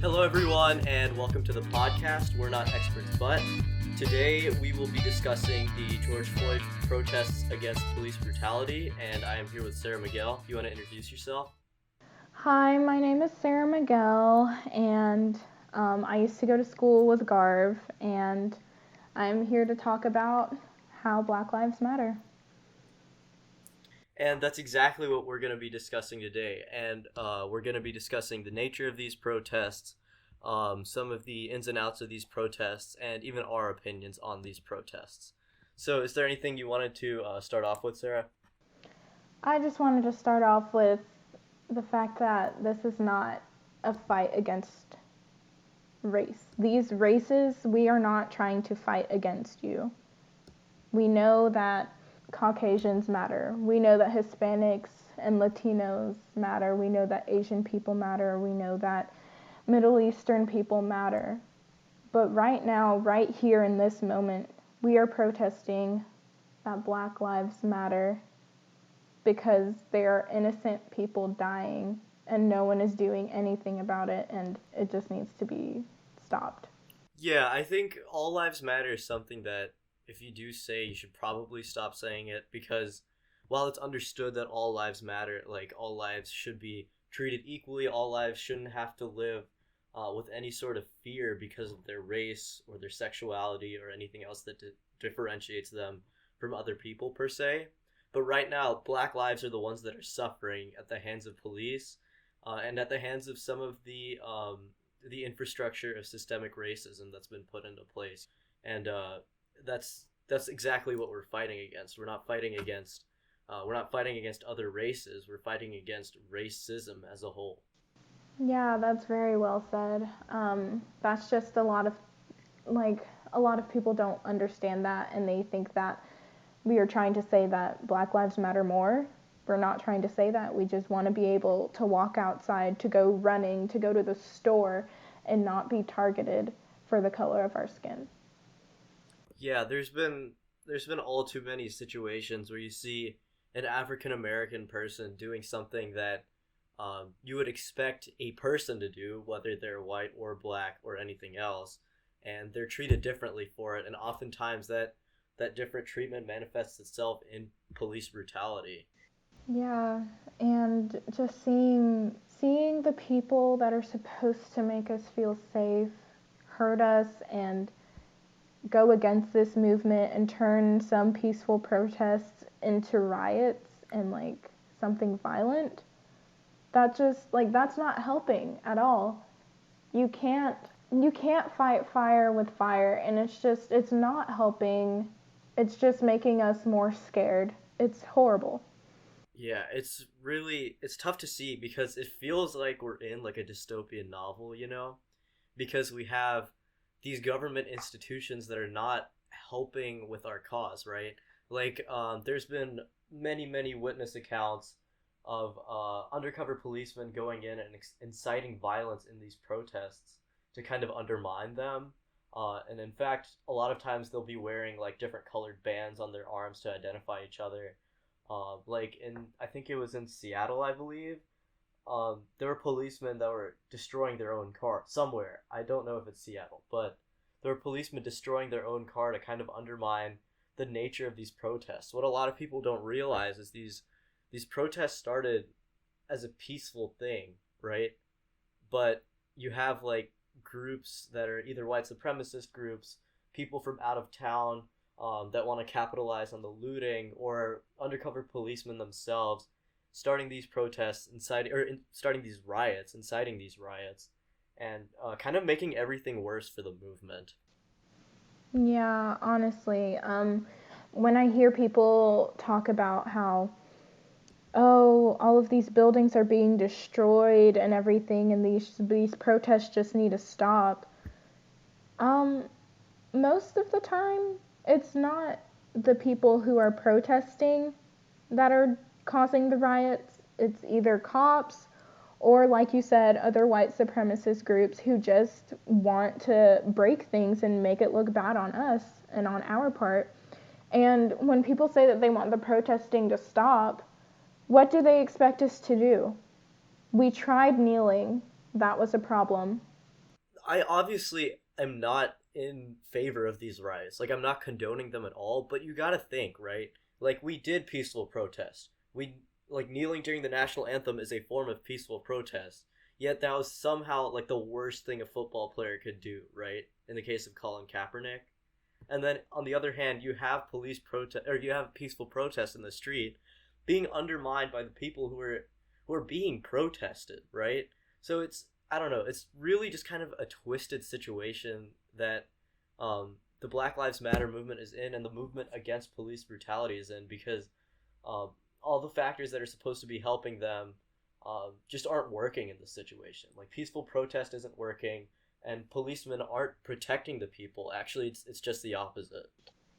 Hello, everyone, and welcome to the podcast. We're not experts, but today we will be discussing the George Floyd protests against police brutality, and I am here with Sarah Miguel. You want to introduce yourself? Hi, my name is Sarah Miguel, and I used to go to school with Garv, and I'm here to talk about how Black Lives Matter. And that's exactly what we're going to be discussing today. And we're going to be discussing the nature of these protests, some of the ins and outs of these protests, and even our opinions on these protests. So, is there anything you wanted to start off with, Sarah? I just wanted to start off with the fact that this is not a fight against race. These races, we are not trying to fight against you. We know that Caucasians matter. We know that Hispanics and Latinos matter. We know that Asian people matter. We know that Middle Eastern people matter. But right now, right here in this moment, we are protesting that Black Lives Matter because there are innocent people dying and no one is doing anything about it, and it just needs to be stopped. Yeah, I think all lives matter is something that if you do say, you should probably stop saying it because while it's understood that all lives matter, like all lives should be treated equally, all lives shouldn't have to live with any sort of fear because of their race or their sexuality or anything else that differentiates them from other people per se. But right now, black lives are the ones that are suffering at the hands of police and at the hands of some of the infrastructure of systemic racism that's been put into place. And that's exactly what we're fighting against. We're not fighting against other races. We're fighting against racism as a whole. Yeah, that's very well said. That's just a lot of people don't understand that, and they think that we are trying to say that Black Lives Matter more. We're not trying to say that. We just want to be able to walk outside, to go running, to go to the store, and not be targeted for the color of our skin. Yeah, there's been all too many situations where you see an African American person doing something that you would expect a person to do, whether they're white or black or anything else, and they're treated differently for it. And oftentimes that different treatment manifests itself in police brutality. Yeah, and just seeing the people that are supposed to make us feel safe hurt us and go against this movement and turn some peaceful protests into riots and something violent. That's not helping at all. You can't you can't fight fire with fire, and it's not helping. It's just making us more scared. It's horrible. Yeah, it's tough to see because it feels like we're in like a dystopian novel, because we have these government institutions that are not helping with our cause, right? Like, there's been many witness accounts of undercover policemen going in and inciting violence in these protests to kind of undermine them. And in fact, a lot of times they'll be wearing like different colored bands on their arms to identify each other. Like I think it was in Seattle, I believe. There were policemen that were destroying their own car somewhere. I don't know if it's Seattle, but there were policemen destroying their own car to kind of undermine the nature of these protests. What a lot of people don't realize is these protests started as a peaceful thing, right? But you have like groups that are either white supremacist groups, people from out of town that want to capitalize on the looting, or undercover policemen themselves starting these protests, starting these riots, inciting these riots, and kind of making everything worse for the movement. Yeah, honestly, when I hear people talk about how, oh, all of these buildings are being destroyed and everything, and these protests just need to stop. Um, Most of the time, it's not the people who are protesting that are causing the riots. It's either cops or, like you said, other white supremacist groups who just want to break things and make it look bad on us and on our part. And when people say that they want the protesting to stop, what do they expect us to do? We tried kneeling. That was a problem. I obviously am not in favor of these riots. Like, I'm not condoning them at all, but you gotta think, right? Like, we did peaceful protest. Like, kneeling during the national anthem is a form of peaceful protest. Yet that was somehow, like, the worst thing a football player could do, right? In the case of Colin Kaepernick. And then, on the other hand, you have you have peaceful protests in the street being undermined by the people who are being protested, right? So I don't know, it's really just kind of a twisted situation that the Black Lives Matter movement is in, and the movement against police brutality is in, because all the factors that are supposed to be helping them just aren't working in this situation. Like, peaceful protest isn't working, and policemen aren't protecting the people. Actually, it's just the opposite.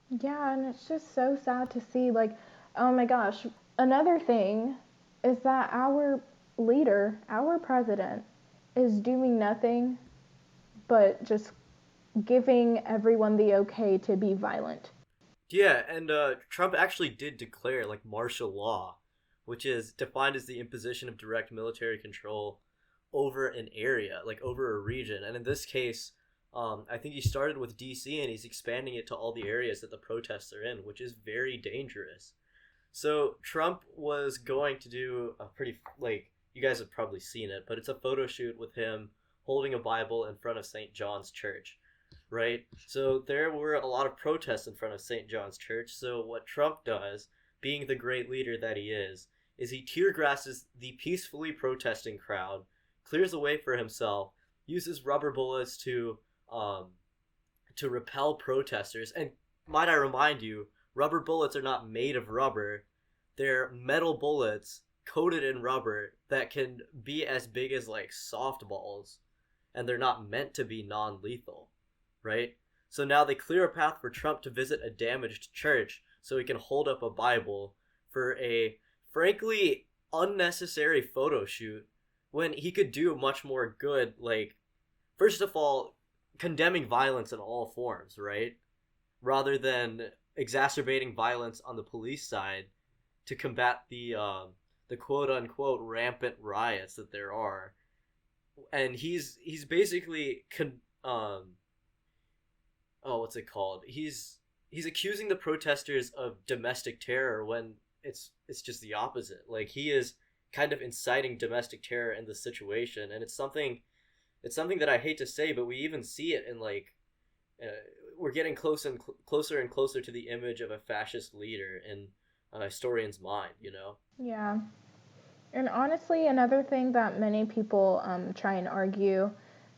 Yeah, and it's just so sad to see. Like, oh my gosh. Another thing is that our leader, our president, is doing nothing but just giving everyone the okay to be violent. Yeah, and Trump actually did declare like martial law, which is defined as the imposition of direct military control over an area, like over a region. And in this case, I think he started with D.C. and he's expanding it to all the areas that the protests are in, which is very dangerous. So Trump was going to do a pretty, like, you guys have probably seen it, but it's a photo shoot with him holding a Bible in front of St. John's Church, right? So there were a lot of protests in front of St. John's Church. So what Trump does, being the great leader that he is he tear grasses the peacefully protesting crowd, clears a way for himself, uses rubber bullets um to repel protesters. And might I remind you, rubber bullets are not made of rubber. They're metal bullets coated in rubber that can be as big as like softballs, and they're not meant to be non-lethal, right? So now they clear a path for Trump to visit a damaged church so he can hold up a Bible for a frankly unnecessary photo shoot, when he could do much more good, like, first of all, condemning violence in all forms, right? Rather than exacerbating violence on the police side to combat the quote unquote rampant riots that there are. And he's basically oh, what's it called? He's accusing the protesters of domestic terror when it's just the opposite. Like, he is kind of inciting domestic terror in the situation, and it's something that I hate to say, but we even see it in, like, uh, we're getting closer and closer to the image of a fascist leader in a historian's mind, you know? Yeah. And honestly, another thing that many people try and argue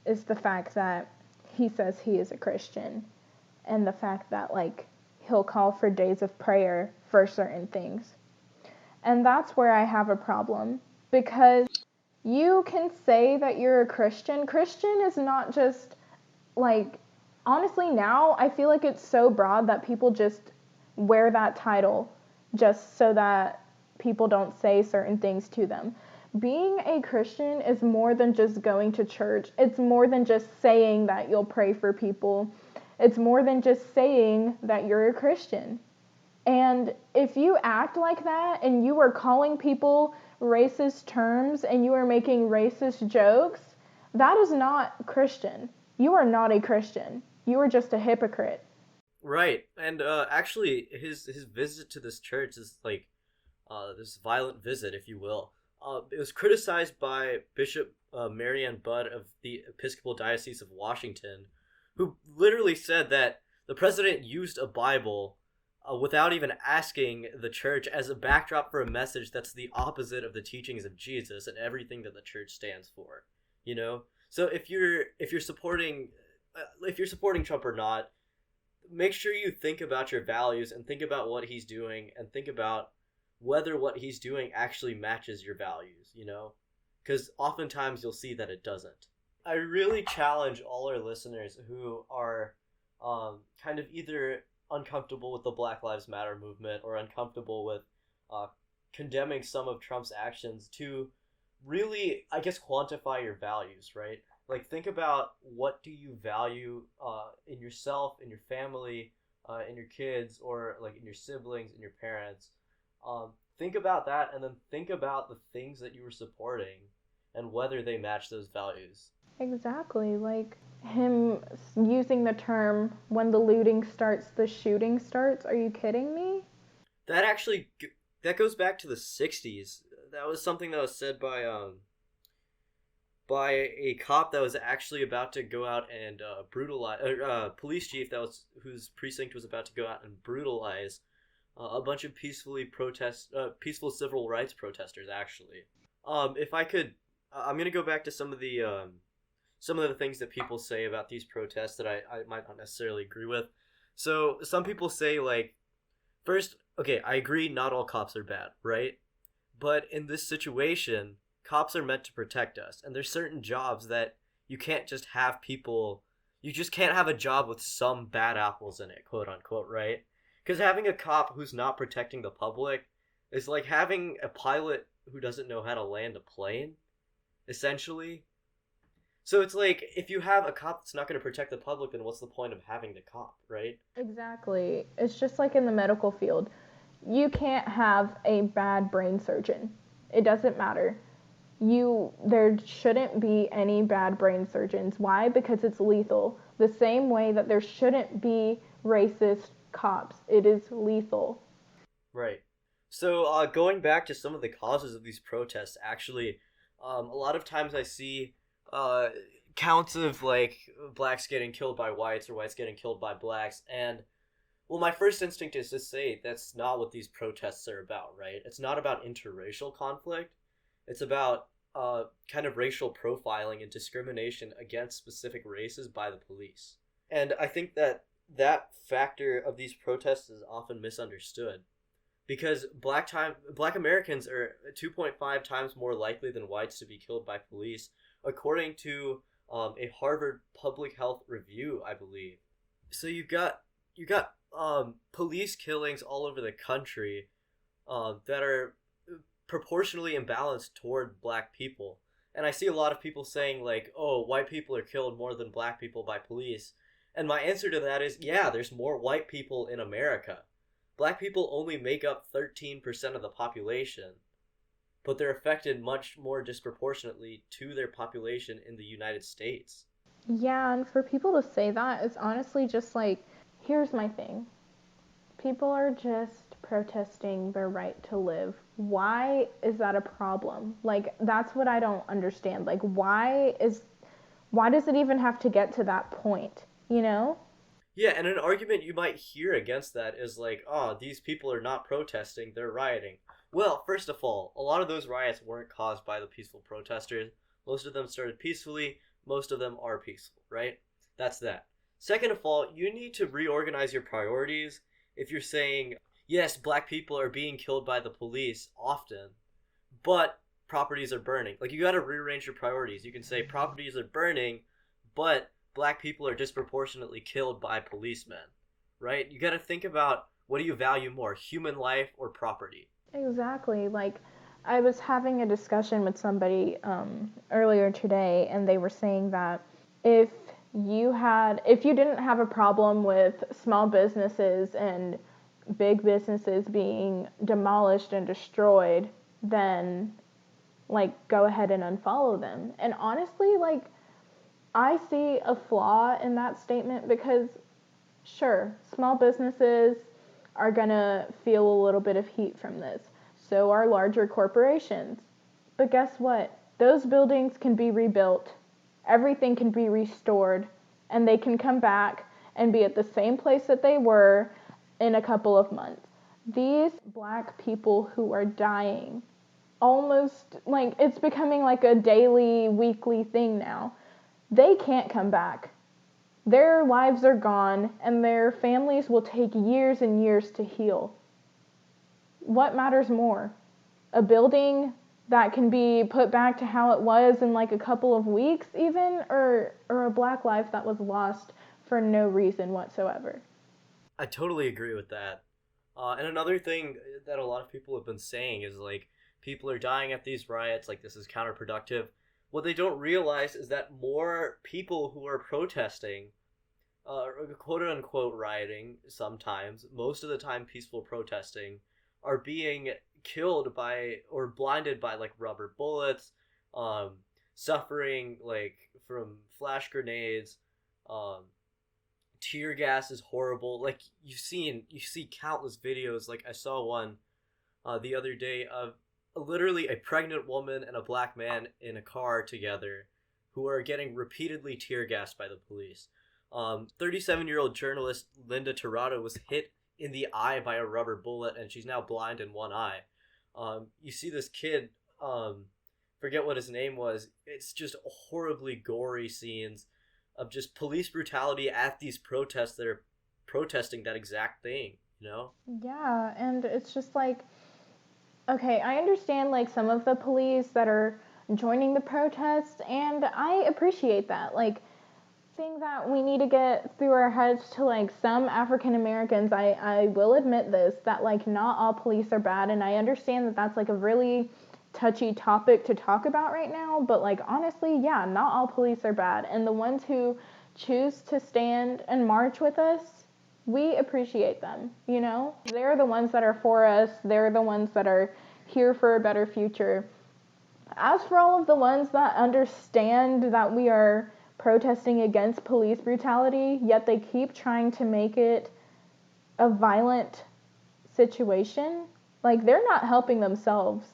is the fact that he says he is a Christian, and the fact that, like, he'll call for days of prayer for certain things. And that's where I have a problem, because you can say that you're a Christian. Christian is not just, like, honestly, now I feel like it's so broad that people just wear that title just so that people don't say certain things to them. Being a Christian is more than just going to church. It's more than just saying that you'll pray for people. It's more than just saying that you're a Christian. And if you act like that and you are calling people racist terms and you are making racist jokes, that is not Christian. You are not a Christian. You are just a hypocrite. Right. And actually, his visit to this church is like this violent visit, if you will. It was criticized by Bishop Marianne Budd of the Episcopal Diocese of Washington, who literally said that the president used a Bible without even asking the church as a backdrop for a message that's the opposite of the teachings of Jesus and everything that the church stands for. You know, so if you're supporting Trump or not, make sure you think about your values and think about what he's doing and think about whether what he's doing actually matches your values. You know, because oftentimes you'll see that it doesn't. I really challenge all our listeners who are kind of either uncomfortable with the Black Lives Matter movement or uncomfortable with uh, condemning some of Trump's actions to really, I guess, quantify your values, right? Like, think about what do you value in yourself, in your family, in your kids, or like in your siblings, in your parents. Think about that, and then think about the things that you were supporting and whether they match those values. Exactly. Like him using the term when the looting starts, the shooting starts. Are you kidding me? That actually that goes back to the 60s. That was something that was said by a cop that was actually about to go out and brutalize police chief that was whose precinct was about to go out and brutalize a bunch of peaceful civil rights protesters. Actually, if I could, I'm gonna go back to some of the things that people say about these protests that I might not necessarily agree with. So some people say like, first, okay, I agree, not all cops are bad, right? But in this situation, cops are meant to protect us, and there's certain jobs that you can't just have people. You just can't have a job with some bad apples in it, quote unquote, right? Because having a cop who's not protecting the public is like having a pilot who doesn't know how to land a plane, essentially. So it's like if you have a cop that's not going to protect the public, then what's the point of having the cop, right? Exactly. It's just like in the medical field. You can't have a bad brain surgeon. It doesn't matter. There shouldn't be any bad brain surgeons. Why? Because it's lethal. The same way that there shouldn't be racist cops. It is lethal. Right. So going back to some of the causes of these protests, actually, a lot of times I see uh, counts of like blacks getting killed by whites or whites getting killed by blacks, and well, my first instinct is to say that's not what these protests are about, right? It's not about interracial conflict. It's about kind of racial profiling and discrimination against specific races by the police. And I think that that factor of these protests is often misunderstood because black Americans are 2.5 times more likely than whites to be killed by police, according to a Harvard Public Health Review, I believe. So you got police killings all over the country that are proportionally imbalanced toward black people. And I see a lot of people saying like, "Oh, white people are killed more than black people by police." And my answer to that is, yeah, there's more white people in America. Black people only make up 13% of the population, but they're affected much more disproportionately to their population in the United States. Yeah, and for people to say that, it's honestly just like, here's my thing. People are just protesting their right to live. Why is that a problem? Like, that's what I don't understand. Like, why does it even have to get to that point, you know? Yeah, and an argument you might hear against that is like, oh, these people are not protesting, they're rioting. Well, first of all, a lot of those riots weren't caused by the peaceful protesters. Most of them started peacefully, most of them are peaceful, right? That's that. Second of all, you need to reorganize your priorities if you're saying, yes, black people are being killed by the police often, but properties are burning. Like, you gotta rearrange your priorities. You can say properties are burning, but black people are disproportionately killed by policemen, right? You got to think about, what do you value more, human life or property? Exactly. Like, I was having a discussion with somebody earlier today, and they were saying that if if you didn't have a problem with small businesses and big businesses being demolished and destroyed, then like go ahead and unfollow them. And honestly, like I see a flaw in that statement because sure, small businesses are going to feel a little bit of heat from this. So are larger corporations. But guess what? Those buildings can be rebuilt, everything can be restored, and they can come back and be at the same place that they were in a couple of months. These black people who are dying, almost like it's becoming like a daily, weekly thing now, they can't come back. Their lives are gone, and their families will take years and years to heal. What matters more? A building that can be put back to how it was in like a couple of weeks, even, or a black life that was lost for no reason whatsoever? I totally agree with that. And another thing that a lot of people have been saying is like, people are dying at these riots, like this is counterproductive. What they don't realize is that more people who are protesting, quote unquote rioting, sometimes, most of the time peaceful protesting, are being killed by or blinded by like rubber bullets, um, suffering like from flash grenades. Um, Tear gas is horrible. Like you see countless videos. Like I saw one the other day of literally a pregnant woman and a black man in a car together who are getting repeatedly tear gassed by the police. 37-year-old journalist Linda Tirado was hit in the eye by a rubber bullet and she's now blind in one eye. You see this kid, forget what his name was. It's just horribly gory scenes of just police brutality at these protests that are protesting that exact thing, you know? Yeah, and it's just like, okay, I understand like some of the police that are joining the protests, and I appreciate that. Like, thing that we need to get through our heads to like some African Americans, I will admit this, that like not all police are bad, and I understand that that's like a really touchy topic to talk about right now, but like honestly, yeah, not all police are bad, and the ones who choose to stand and march with us, we appreciate them, you know? They're the ones that are for us, they're the ones that are here for a better future. As for all of the ones that understand that we are protesting against police brutality, yet they keep trying to make it a violent situation, like they're not helping themselves.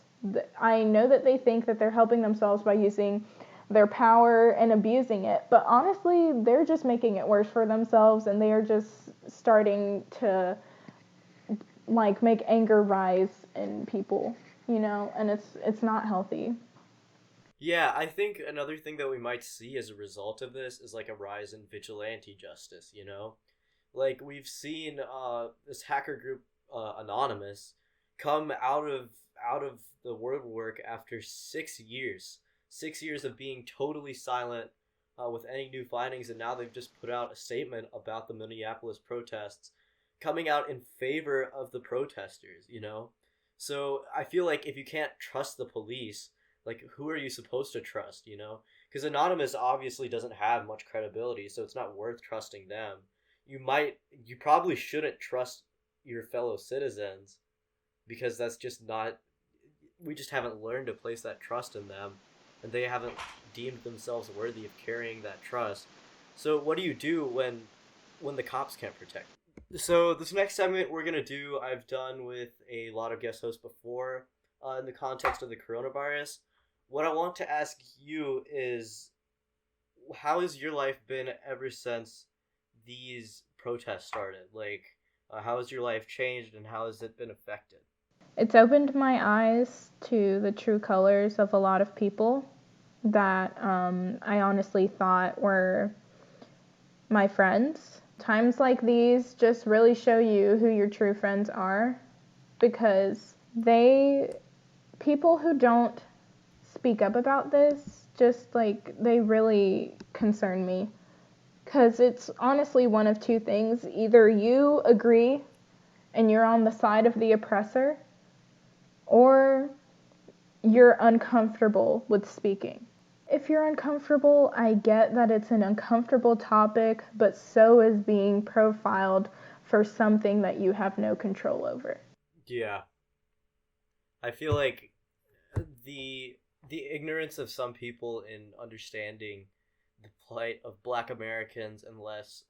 I know that they think that they're helping themselves by using their power and abusing it, but honestly, they're just making it worse for themselves, and they are just starting to like make anger rise in people, you know, and it's not healthy. Yeah, I think another thing that we might see as a result of this is like a rise in vigilante justice, you know? Like we've seen this hacker group Anonymous come out of the woodwork after 6 years. 6 years of being totally silent with any new findings, and now they've just put out a statement about the Minneapolis protests, coming out in favor of the protesters, you know? So I feel like if you can't trust the police, like who are you supposed to trust, you know? Because Anonymous obviously doesn't have much credibility, so it's not worth trusting them. You probably shouldn't trust your fellow citizens because that's just not, we just haven't learned to place that trust in them, and they haven't deemed themselves worthy of carrying that trust. So what do you do when the cops can't protect you? So this next segment we're gonna do, I've done with a lot of guest hosts before, in the context of the coronavirus. What I want to ask you is, how has your life been ever since these protests started? Like, how has your life changed, and how has it been affected? It's opened my eyes to the true colors of a lot of people that I honestly thought were my friends. Times like these just really show you who your true friends are, because people who don't speak up about this, just like, they really concern me. Because it's honestly one of two things. Either you agree and you're on the side of the oppressor, or you're uncomfortable with speaking. If you're uncomfortable, I get that it's an uncomfortable topic, but so is being profiled for something that you have no control over. Yeah, I feel like the the ignorance of some people in understanding the plight of Black Americans, and less,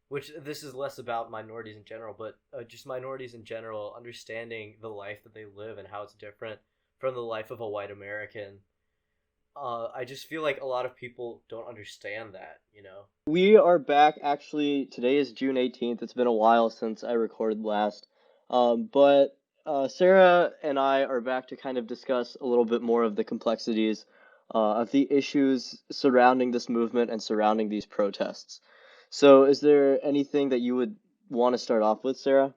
which this is less about minorities in general, but just minorities in general understanding the life that they live and how it's different from the life of a white American. I just feel like a lot of people don't understand that, you know. We are back. Actually, today is June 18th. It's been a while since I recorded last. But Sarah and I are back to kind of discuss a little bit more of the complexities of the issues surrounding this movement and surrounding these protests. So, is there anything that you would want to start off with, Sarah?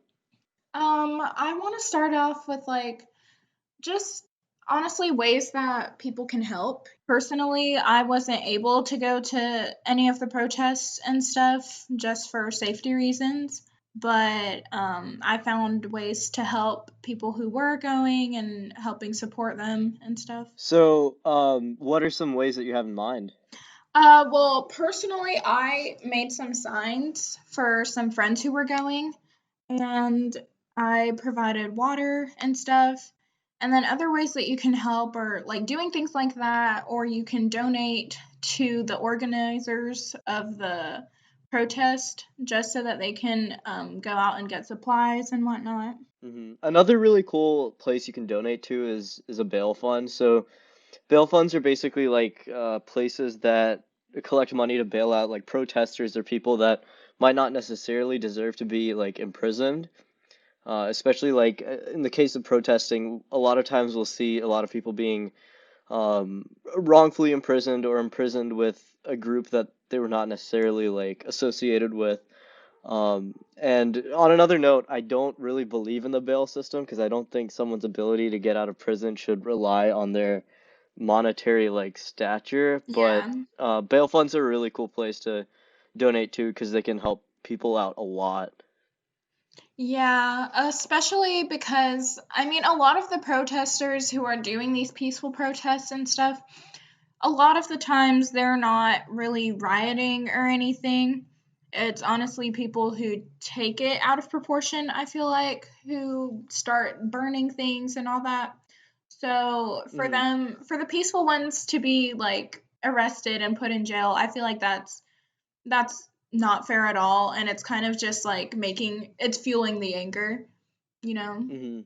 I want to start off with like just honestly ways that people can help. Personally, I wasn't able to go to any of the protests and stuff just for safety reasons, but I found ways to help people who were going and helping support them and stuff. So, what are some ways that you have in mind? Well, personally, I made some signs for some friends who were going, and I provided water and stuff. And then other ways that you can help are like doing things like that, or you can donate to the organizers of the protest just so that they can go out and get supplies and whatnot. Another really cool place you can donate to is a bail fund. So bail funds are basically like places that collect money to bail out like protesters or people that might not necessarily deserve to be like imprisoned. Especially like in the case of protesting, a lot of times we'll see a lot of people being wrongfully imprisoned or imprisoned with a group that they were not necessarily like associated with. And on another note, I don't really believe in the bail system because I don't think someone's ability to get out of prison should rely on their monetary like stature. But Yeah. bail funds are a really cool place to donate to because they can help people out a lot. Yeah, especially because, I mean, a lot of the protesters who are doing these peaceful protests and stuff, a lot of the times they're not really rioting or anything. It's honestly people who take it out of proportion, I feel like, who start burning things and all that. So for hmm them, for the peaceful ones to be like arrested and put in jail, I feel like that's not fair at all, and it's kind of just like making it's fueling the anger, you know. hmm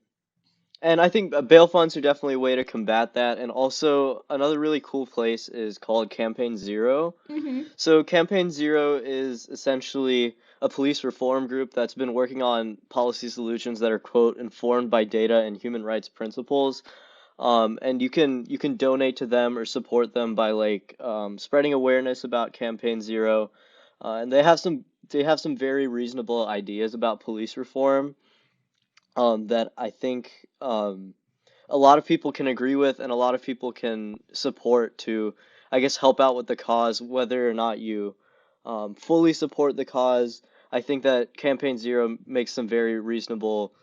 And I think bail funds are definitely a way to combat that. And also, another really cool place is called Campaign Zero. Mhm. So, Campaign Zero is essentially a police reform group that's been working on policy solutions that are, quote, informed by data and human rights principles. And you can donate to them or support them by like spreading awareness about Campaign Zero. And they have some very reasonable ideas about police reform that I think a lot of people can agree with and a lot of people can support to, I guess, help out with the cause, whether or not you fully support the cause. I think that Campaign Zero makes some very reasonable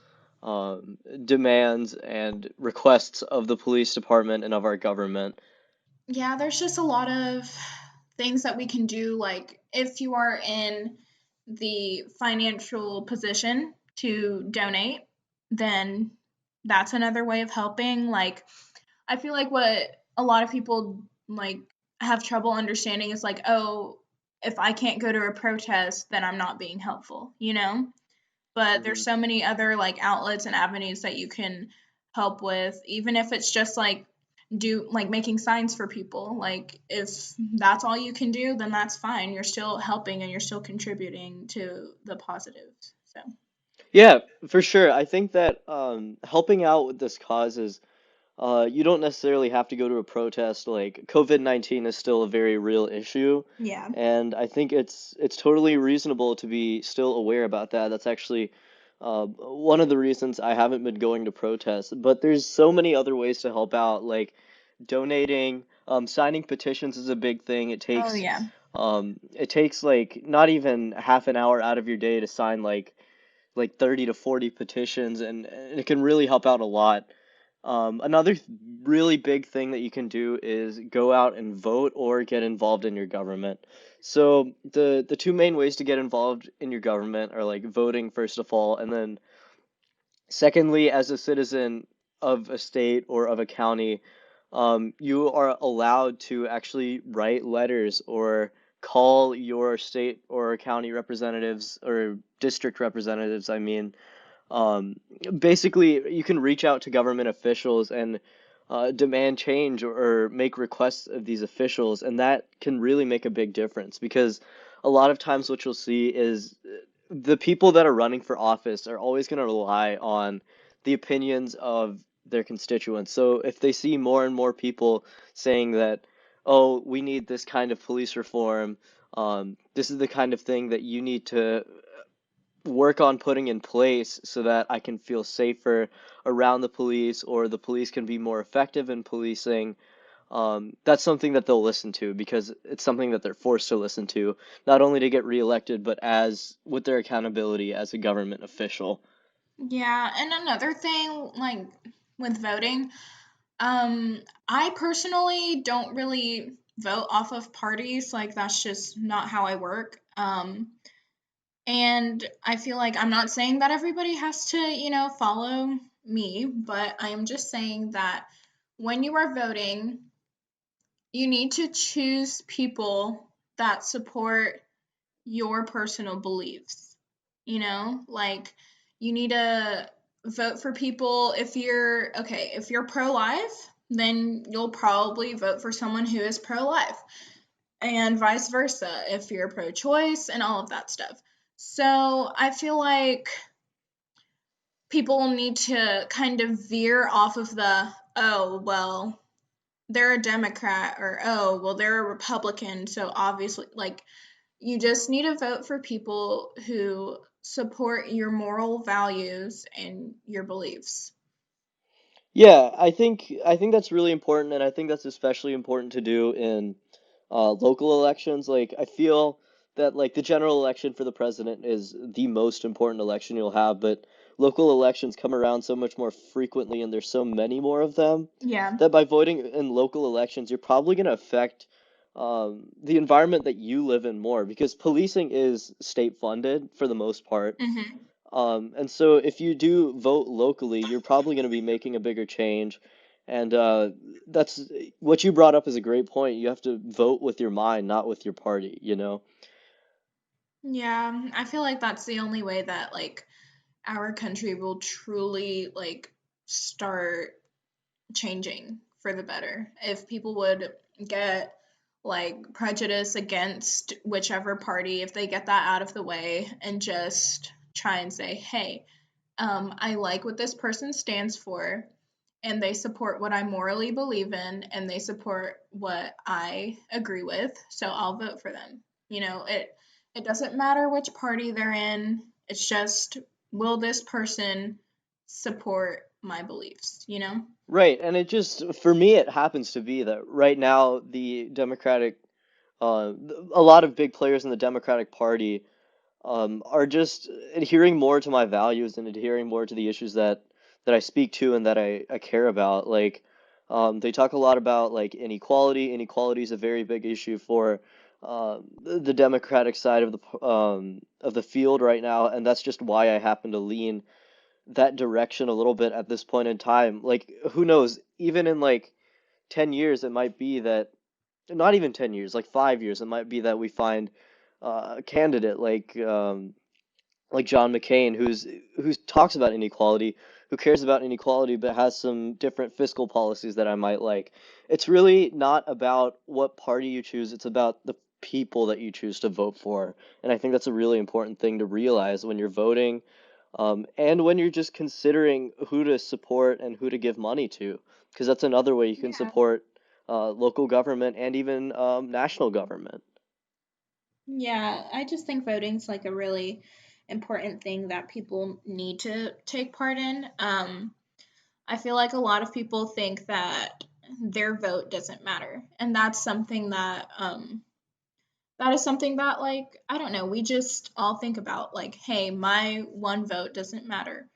demands and requests of the police department and of our government. Yeah, there's just a lot of things that we can do, like if you are in the financial position to donate, then that's another way of helping. Like I feel like what a lot of people like have trouble understanding is like, oh, if I can't go to a protest, then I'm not being helpful, you know? But there's hmm so many other like outlets and avenues that you can help with, even if it's just like do like making signs for people. Like if that's all you can do, then that's fine. You're still helping and you're still contributing to the positives. So Yeah, for sure. I think that helping out with this cause is you don't necessarily have to go to a protest. Like COVID-19 is still a very real issue, yeah. and I think it's totally reasonable to be still aware about that. That's actually one of the reasons I haven't been going to protests. But there's so many other ways to help out, like donating, signing petitions is a big thing. It Oh takes yeah. like not even half an hour out of your day to sign like 30 to 40 petitions, and it can really help out a lot. Another really big thing that you can do is go out and vote or get involved in your government. So the two main ways to get involved in your government are like voting first of all, and then secondly, as a citizen of a state or of a county, you are allowed to actually write letters or call your state or county representatives or district representatives, I mean, um, basically, you can reach out to government officials and demand change or make requests of these officials, and that can really make a big difference because a lot of times what you'll see is the people that are running for office are always going to rely on the opinions of their constituents. So if they see more and more people saying that, oh, we need this kind of police reform, this is the kind of thing that you need to work on putting in place so that I can feel safer around the police or the police can be more effective in policing. That's something that they'll listen to because it's something that they're forced to listen to, not only to get reelected, but as with their accountability as a government official. Yeah, and another thing like with voting, um I personally don't really vote off of parties. Like that's just not how I work. And I feel like I'm not saying that everybody has to, follow me, but I am just saying that when you are voting, you need to choose people that support your personal beliefs. Like you need to vote for people if you're pro-life, then you'll probably vote for someone who is pro-life, and vice versa if you're pro-choice and all of that stuff. So I feel like people need to kind of veer off of oh, well, they're a Democrat, or oh, well, they're a Republican, so obviously, like, you just need to vote for people who support your moral values and your beliefs. Yeah, I think that's really important, and I think that's especially important to do in local elections. Like, I feel that like the general election for the president is the most important election you'll have, but local elections come around so much more frequently, and there's so many more of them Yeah. that by voting in local elections, you're probably going to affect the environment that you live in more because policing is state funded for the most part. Mm-hmm. And so if you do vote locally, you're probably going to be making a bigger change. And that's what you brought up is a great point. You have to vote with your mind, not with your party, you know? Yeah, I feel like that's the only way that like our country will truly like start changing for the better. If people would get like prejudice against whichever party, if they get that out of the way and just try and say, hey, I like what this person stands for, and they support what I morally believe in, and they support what I agree with, so I'll vote for them. It doesn't matter which party they're in. It's just, will this person support my beliefs? Right. And it just, for me, it happens to be that right now, the Democratic, a lot of big players in the Democratic Party are just adhering more to my values and adhering more to the issues that I speak to and that I care about. Like, they talk a lot about like inequality. Inequality is a very big issue for the Democratic side of the field right now, and that's just why I happen to lean that direction a little bit at this point in time. Like, who knows? Even in like 10 years, it might be that not even 10 years, like 5 years, it might be that we find a candidate like John McCain, who talks about inequality, who cares about inequality, but has some different fiscal policies that I might like. It's really not about what party you choose, it's about the people that you choose to vote for. And I think that's a really important thing to realize when you're voting, and when you're just considering who to support and who to give money to, because that's another way you can Yeah. support local government and even national government. Yeah, I just think voting's like a really important thing that people need to take part in. I feel like a lot of people think that their vote doesn't matter, and that is something that, like, I don't know, we just all think about, like, hey, my one vote doesn't matter.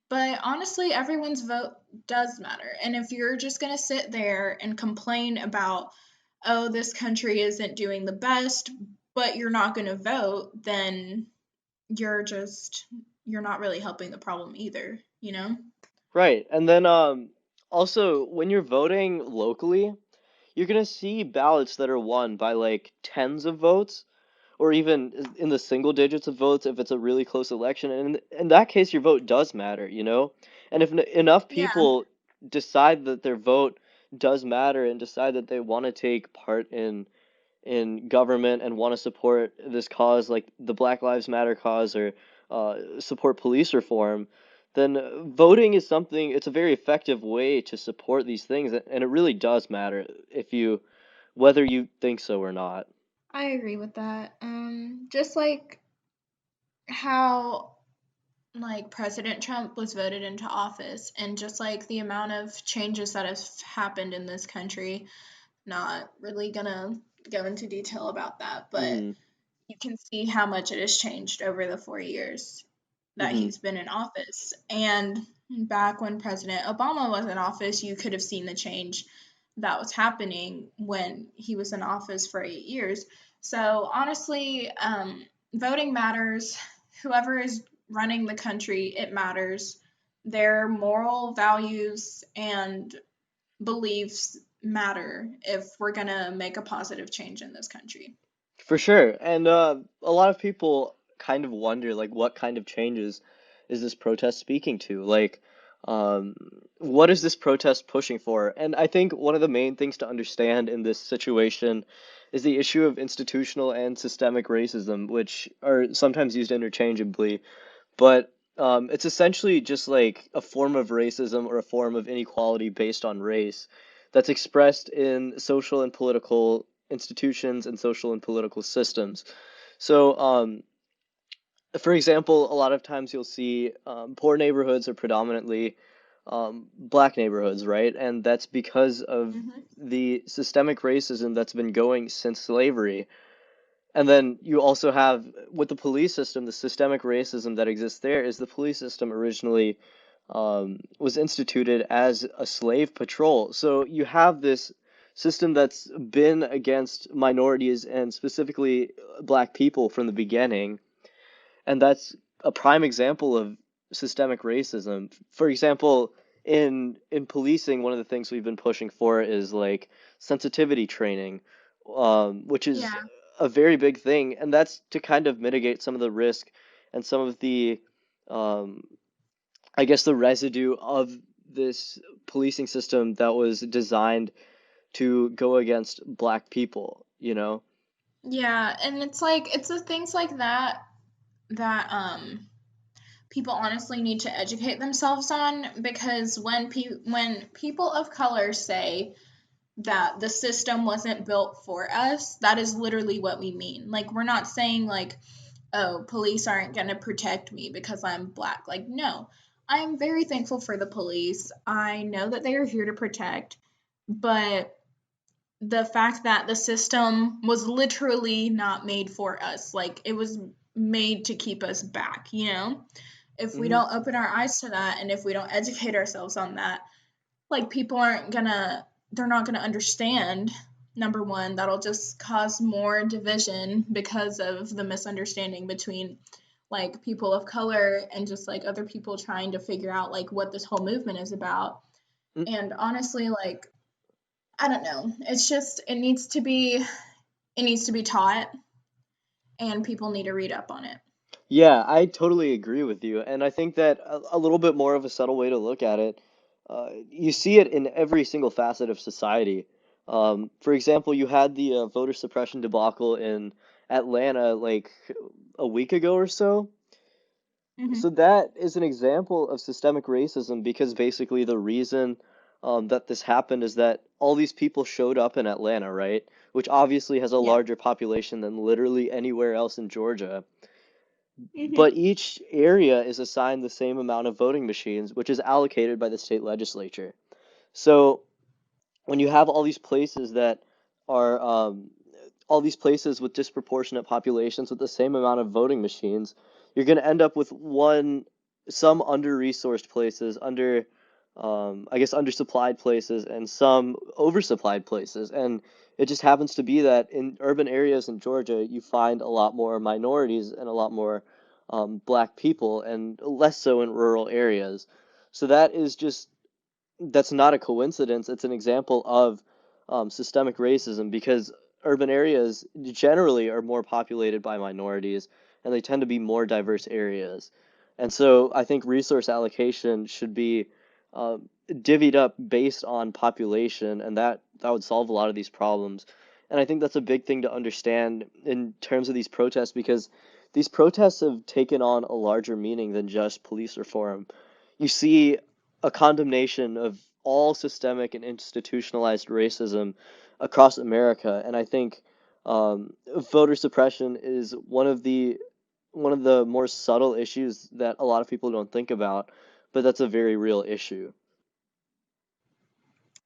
But honestly, everyone's vote does matter. And if you're just going to sit there and complain about, oh, this country isn't doing the best, but you're not going to vote, then you're just, you're not really helping the problem either? Right. And then also when you're voting locally, you're gonna see ballots that are won by like tens of votes or even in the single digits of votes if it's a really close election. And in that case, your vote does matter, you know? And if enough Yeah. people decide that their vote does matter and decide that they want to take part in government and want to support this cause, like the Black Lives Matter cause, or support police reform, then voting is something, it's a very effective way to support these things. And it really does matter if you, whether you think so or not. I agree with that. Just like how like President Trump was voted into office, and just like the amount of changes that have happened in this country. Not really gonna go into detail about that, but Hmm. you can see how much it has changed over the 4 years that Hmm. he's been in office. And back when President Obama was in office, you could have seen the change that was happening when he was in office for 8 years. So honestly, voting matters. Whoever is running the country, it matters. their moral values and beliefs matter if we're going to make a positive change in this country. For sure. And a lot of people kind of wonder, like, what kind of changes is this protest speaking to? Like, um, what is this protest pushing for? And I think one of the main things to understand in this situation is the issue of institutional and systemic racism, which are sometimes used interchangeably. But it's essentially just like a form of racism or a form of inequality based on race that's expressed in social and political institutions and social and political systems. So, for example, a lot of times you'll see poor neighborhoods are predominantly black neighborhoods, right? And that's because of Mm-hmm. the systemic racism that's been going since slavery. And then you also have, with the police system, the systemic racism that exists there is the police system originally was instituted as a slave patrol. So you have this system that's been against minorities and specifically black people from the beginning. And that's a prime example of systemic racism. For example, in policing, one of the things we've been pushing for is like sensitivity training, which is Yeah. a very big thing, and that's to kind of mitigate some of the risk and some of the, um, I guess, the residue of this policing system that was designed to go against black people, you know? Yeah, and it's the things like that people honestly need to educate themselves on, because when people of color say that the system wasn't built for us, that is literally what we mean. Like, we're not saying like, oh, police aren't going to protect me because I'm black. Like, no. I'm very thankful for the police. I know that they are here to protect, but the fact that the system was literally not made for us, like it was made to keep us back, you know? If we Hmm. don't open our eyes to that and if we don't educate ourselves on that, like people aren't gonna they're not gonna understand. Number one, that'll just cause more division because of the misunderstanding between like people of color and just like other people trying to figure out like what this whole movement is about. And honestly, like, I don't know, it's just it needs to be taught, and people need to read up on it. Yeah, I totally agree with you. And I think that a little bit more of a subtle way to look at it, you see it in every single facet of society. For example, you had the voter suppression debacle in Atlanta like a week ago or so. Hmm. So that is an example of systemic racism because basically the reason that this happened is that all these people showed up in Atlanta, right? Which obviously has a Yeah. larger population than literally anywhere else in Georgia. But Hmm. each area is assigned the same amount of voting machines, which is allocated by the state legislature. So when you have all these places that are all these places with disproportionate populations with the same amount of voting machines, you're going to end up with some under-resourced places, I guess undersupplied places, and some oversupplied places. And it just happens to be that in urban areas in Georgia, you find a lot more minorities and a lot more black people, and less so in rural areas. So that's not a coincidence. It's an example of systemic racism because urban areas generally are more populated by minorities and they tend to be more diverse areas. And so I think resource allocation should be divvied up based on population, and that would solve a lot of these problems. And I think that's a big thing to understand in terms of these protests because these protests have taken on a larger meaning than just police reform. You see a condemnation of all systemic and institutionalized racism across America, and I think voter suppression is one of the more subtle issues that a lot of people don't think about, but that's a very real issue.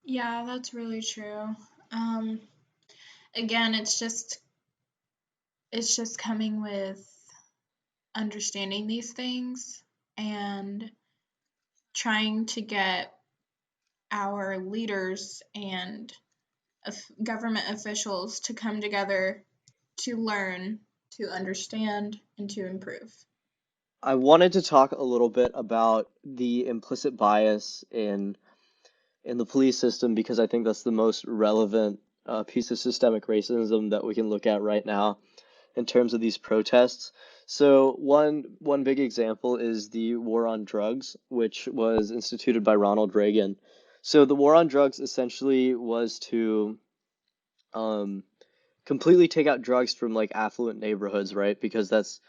Yeah, that's really true. Um, Again, it's just coming with understanding these things and trying to get our leaders and government officials to come together to learn, to understand, and to improve. I wanted to talk a little bit about the implicit bias in the police system because I think that's the most relevant piece of systemic racism that we can look at right now in terms of these protests. So one big example is the war on drugs, which was instituted by Ronald Reagan. So the war on drugs essentially was to um, completely take out drugs from like affluent neighborhoods, right? Because that's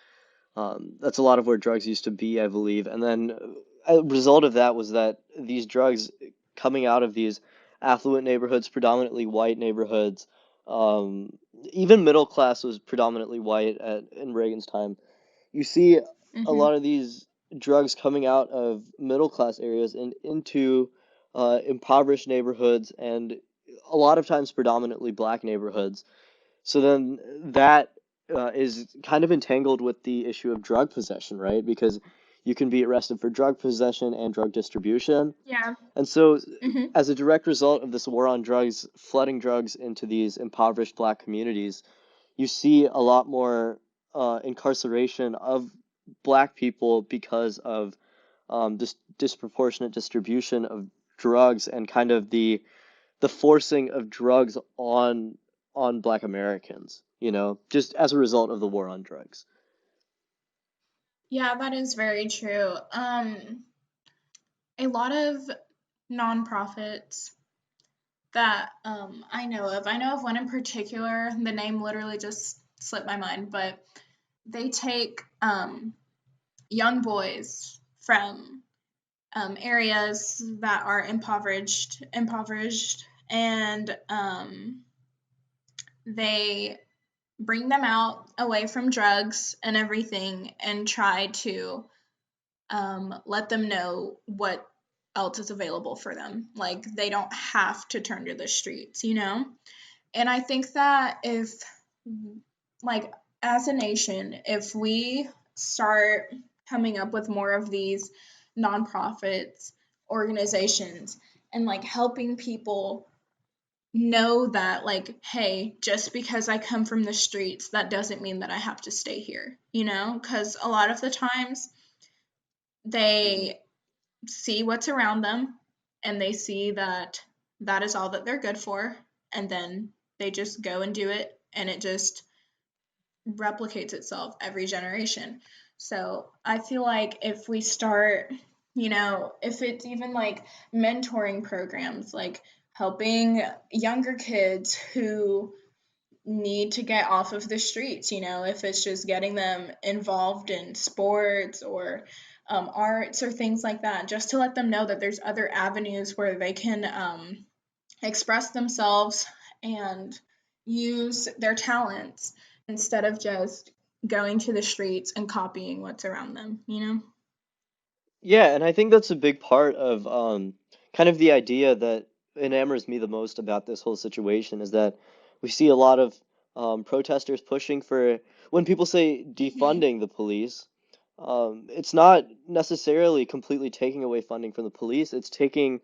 a lot of where drugs used to be, I believe. And then a result of that was that these drugs coming out of these affluent neighborhoods, predominantly white neighborhoods, um, even middle class was predominantly white in Reagan's time. You see a Mm-hmm. lot of these drugs coming out of middle class areas and into impoverished neighborhoods and a lot of times predominantly black neighborhoods. So then that is kind of entangled with the issue of drug possession, right? Because you can be arrested for drug possession and drug distribution. Yeah. And so, Mm-hmm. as a direct result of this war on drugs, flooding drugs into these impoverished black communities, you see a lot more incarceration of black people because of this disproportionate distribution of drugs and kind of the forcing of drugs on Black Americans, just as a result of the war on drugs. Yeah, that is very true. A lot of nonprofits that I know of one in particular. The name literally just slipped my mind, but they take young boys from areas that are impoverished, and they bring them out away from drugs and everything, and try to let them know what else is available for them. Like, they don't have to turn to the streets, you know? And I think that if, like, as a nation, if we start coming up with more of these nonprofits, organizations, and like helping people know that, like, hey, just because I come from the streets, that doesn't mean that I have to stay here, you know? Because a lot of the times they see what's around them and they see that that is all that they're good for, and then they just go and do it, and it just replicates itself every generation. So I feel like if we start, if it's even like mentoring programs, like helping younger kids who need to get off of the streets, if it's just getting them involved in sports or arts or things like that, just to let them know that there's other avenues where they can express themselves and use their talents instead of just going to the streets and copying what's around them, Yeah, and I think that's a big part of kind of the idea that enamors me the most about this whole situation is that we see a lot of protesters pushing for when people say Mm-hmm. defunding the police, it's not necessarily completely taking away funding from the police. It's taking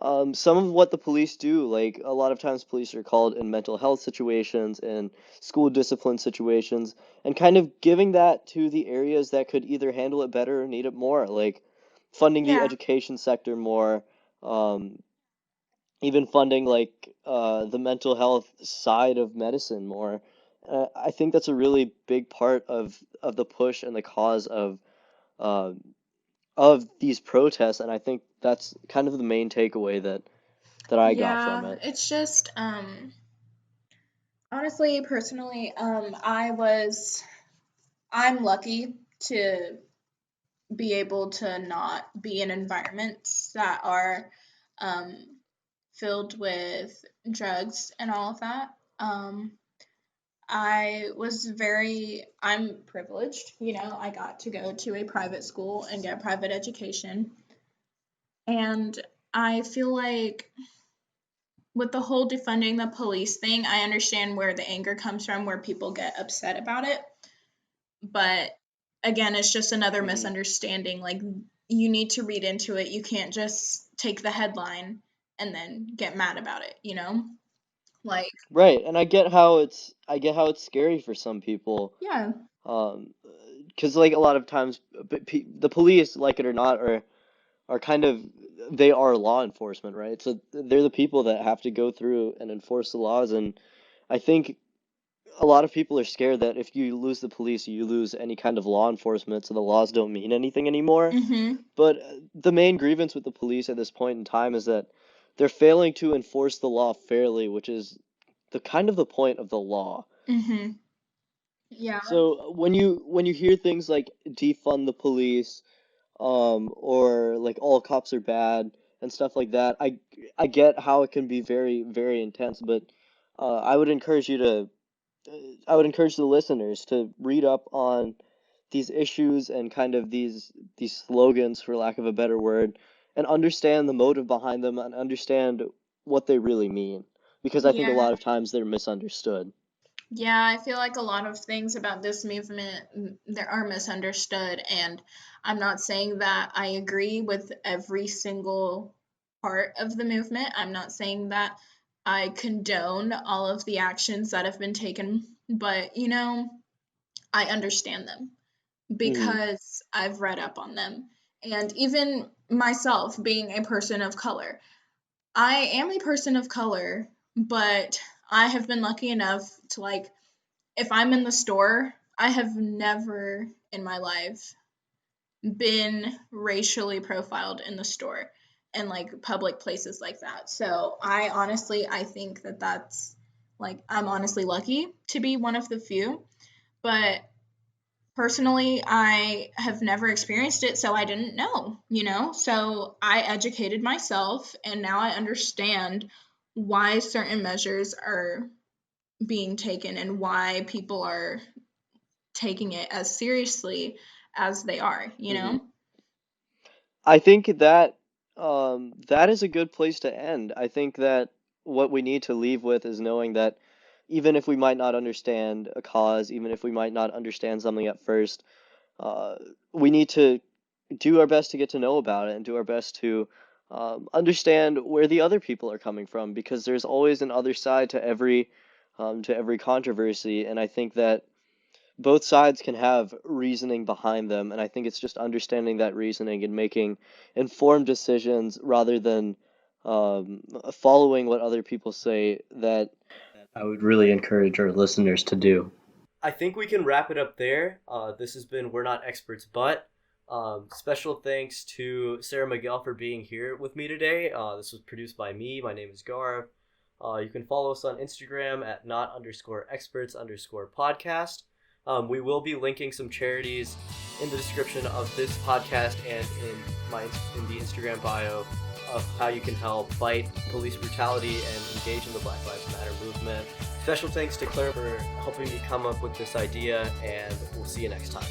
some of what the police do, like a lot of times police are called in mental health situations and school discipline situations, and kind of giving that to the areas that could either handle it better or need it more, like funding the Yeah. education sector more, um, even funding like the mental health side of medicine more. I think that's a really big part of the push and the cause uh, of these protests, and I think that's kind of the main takeaway that I got from Yeah, it. it's just honestly, personally, I'm lucky to be able to not be in environments that are um filled with drugs and all of that. Um I'm privileged, I got to go to a private school and get private education. And I feel like with the whole defunding the police thing, I understand where the anger comes from, where people get upset about it. But again, it's just another Hmm. misunderstanding. Like, you need to read into it. You can't just take the headline and then get mad about it, Like, Right, and I get how it's scary for some people, yeah. um, because like a lot of times the police, like it or not, are kind of, they are law enforcement, right? So they're the people that have to go through and enforce the laws. And I think a lot of people are scared that if you lose the police, you lose any kind of law enforcement, so the laws don't mean anything anymore. Mm-hmm. But the main grievance with the police at this point in time is that they're failing to enforce the law fairly, which is the kind of the point of the law. Mm-hmm. Yeah. So when you hear things like defund the police, or like all cops are bad and stuff like that, I get how it can be very, very intense, but I would encourage you to I would encourage the listeners to read up on these issues and kind of these slogans, for lack of a better word, and understand the motive behind them and understand what they really mean, because I think a Yeah. lot of times they're misunderstood. Yeah, I feel like a lot of things about this movement there are misunderstood, and I'm not saying that I agree with every single part of the movement. I'm not saying that I condone all of the actions that have been taken, but I understand them Hmm. because I've read up on them. And even myself being a person of color, I am a person of color, but I have been lucky enough to like if I'm in the store, I have never in my life been racially profiled in the store and like public places like that. So I think that that's like I'm honestly lucky to be one of the few, but personally I have never experienced it, so I didn't know. So I educated myself and now I understand why certain measures are being taken and why people are taking it as seriously as they are. Hmm. I think that that is a good place to end. I think that what we need to leave with is knowing that even if we might not understand a cause, even if we might not understand something at first, uh, we need to do our best to get to know about it and do our best to understand where the other people are coming from, because there's always an other side to every controversy, and I think that both sides can have reasoning behind them, and I think it's just understanding that reasoning and making informed decisions rather than following what other people say, that I would really encourage our listeners to do. I think we can wrap it up there. This has been We're Not Experts, but special thanks to Sarah Miguel for being here with me today. This was produced by me. My name is Garv. You can follow us on Instagram at not_experts_podcast. We will be linking some charities in the description of this podcast and in the Instagram bio of how you can help fight police brutality and engage in the Black Lives Matter movement. Special thanks to Claire for helping me come up with this idea, and we'll see you next time.